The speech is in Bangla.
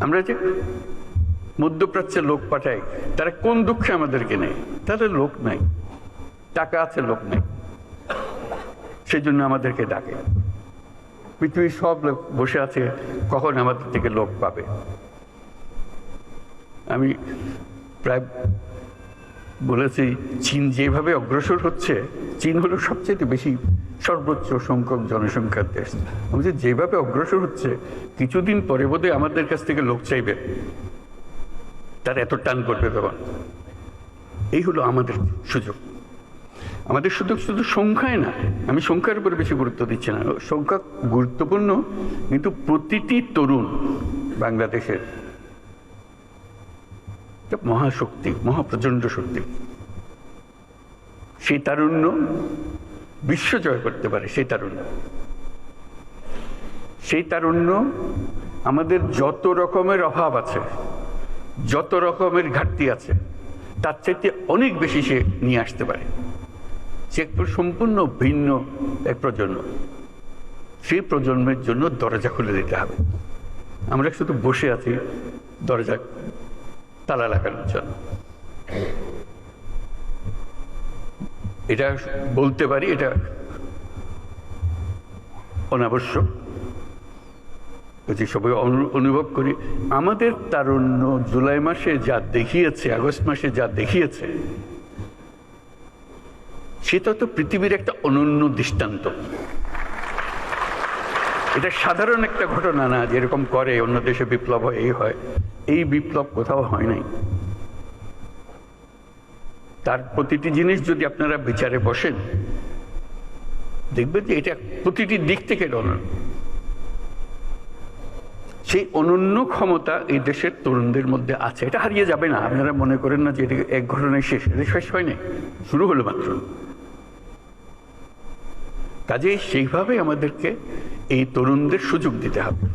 আমরা যে মধ্যপ্রাচ্যে লোক পাঠাই, তারা কোন দুঃখে আমাদেরকে নেয়? তাদের লোক নাই, টাকা আছে, লোক নাই, সেই জন্য আমাদেরকে ডাকে। পৃথিবীর সব লোক বসে আছে কখন আমাদের থেকে লোক পাবে। আমি প্রায় বলেছি, চীন যেভাবে অগ্রসর হচ্ছে, চীন হলো সবচেয়ে বেশি সর্বোচ্চ সংখ্যক জনসংখ্যার দেশ। আমি যে যেভাবে অগ্রসর হচ্ছে, কিছুদিন পরে বোধহয় আমাদের কাছ থেকে লোক চাইবে, তার এত টান করবে তখন। এই হলো আমাদের সুযোগ। আমাদের সুযোগ শুধু সংখ্যায় না, আমি সংখ্যার উপরে বেশি গুরুত্ব দিচ্ছি না, সংখ্যা গুরুত্বপূর্ণ, কিন্তু প্রতিটি তরুণ বাংলাদেশের মহাশক্তি, মহাপ্রচণ্ড শক্তি। সেই তারুণ্য বিশ্ব জয় করতে পারে। সেই তারুণ্য আমাদের যত রকমের অভাব আছে, যত রকমের ঘাটতি আছে, তার চাইতে অনেক বেশি সে নিয়ে আসতে পারে। সে সম্পূর্ণ ভিন্ন এক প্রজন্ম। সেই প্রজন্মের জন্য দরজা খুলে দিতে হবে। আমরা শুধু বসে আছি দরজা তালা লাগানোর জন্য। এটা বলতে পারি, এটা অনাবশ্যক, সবাই অনুভব করি। আমাদের তারুণ্য জুলাই মাসে যা দেখিয়েছে, আগস্ট মাসে যা দেখিয়েছে, সেটা তো পৃথিবীর একটা অনন্য দৃষ্টান্ত। এটা সাধারণ একটা ঘটনা না, যেরকম করে অন্য দেশে বিপ্লব হয়, এই হয়। এই বিপ্লব কোথাও হয় নাই। তার প্রতিটি জিনিস যদি আপনারা বিচারে বসেন, দেখবেন যে এটা প্রতিটি দিক থেকে অনন্য। সেই অনন্য ক্ষমতা এই দেশের তরুণদের মধ্যে আছে, এটা হারিয়ে যাবে না। আপনারা মনে করেন না যে এটা এক ঘটনায় শেষ, এটা শেষ হয়নি, শুরু হলো মাত্র। কাজেই সেইভাবে আমাদেরকে এই তরুণদের সুযোগ দিতে হবে।